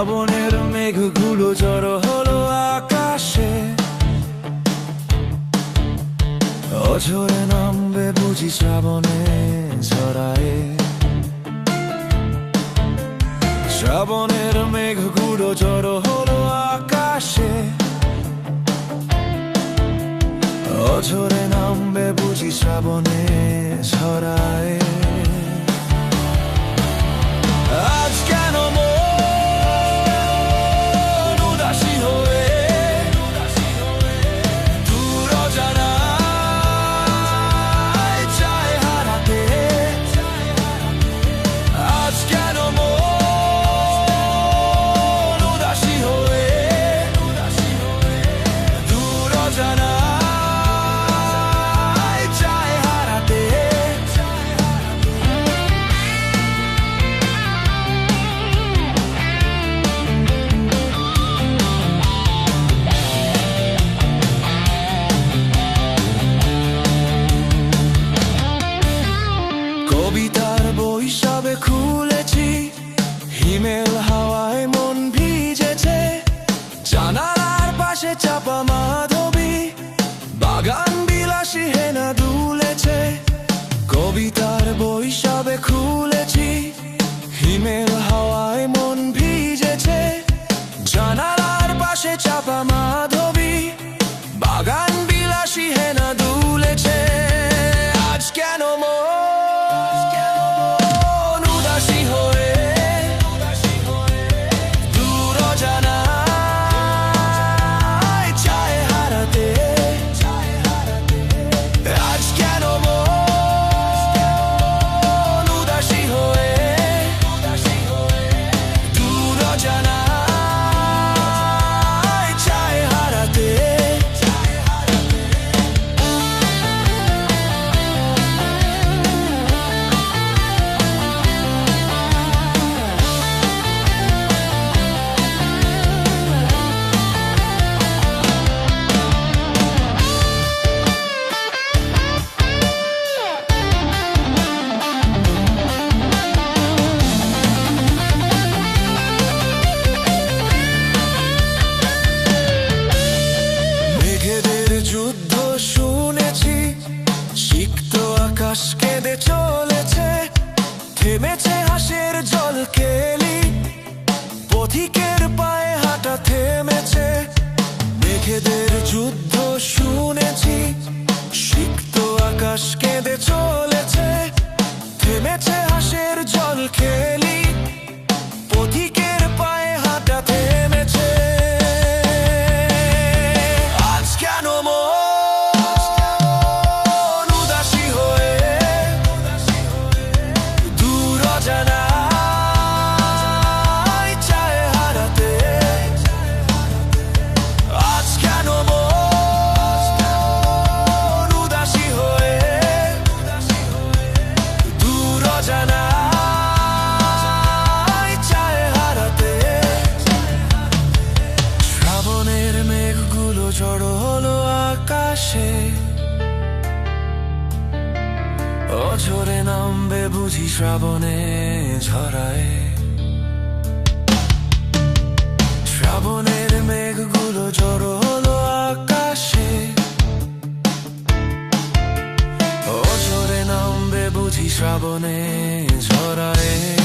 শ্রাবণের মেঘগুলো জড়ো হলো আকাশে, অঝরে নামবে বুঝি শ্রাবণে ঝরায়। শ্রাবণের মেঘগুলো জড়ো হলো আকাশে, অঝরে নামবে বুঝি শ্রাবণে ঝরায়। আজ কেন মন উদাসী হয়ে দূর অজানায় চায় হারাতে? আজ কেন মন উদাসী হয়ে দূর অজানায় চায় হারাতে? কবিতার বই সবে খুলেছি, হিমেল হাওয়ায় মন ভিজেছে। জানালার পাশে চাপা মাধবী, বাগান বিলাসী হেনা দুলেছে। কবিতার বই সবে খুলেছি, হিমেল হাওয়ায় মন ভিজেছে। জানালার পাশে চাপা মাধবী, বাগান বিলাসী হেনা দুলেছে। আজ কেন মন উদাসী হয়ে দূর অজানায় চায় হারাতে? আজ কেন মন উদাসী হয়ে দূর অজানায় চায় হারাতে? যুদ্ধ শুনেছি, সিক্ত আকাশ কেঁদে চলেছে। থেমেছে হাসের জল কেলি, পথিকের পায়ে হাঁটা থেমেছে। মেঘেদের যুদ্ধ শুনেছি, সিক্ত আকাশ কেঁদে চলেছে। থেমেছে হাসের জল কেলি, পথিকের পায়ে হাঁটা থেমেছে। জড়ো হলো আকাশে, অঝরে নামবে বুঝি শ্রাবণে ঝরায়। শ্রাবণের মেঘগুলো জড়ো হলো আকাশে, অঝরে নামবে বুঝি শ্রাবণে ঝরায়।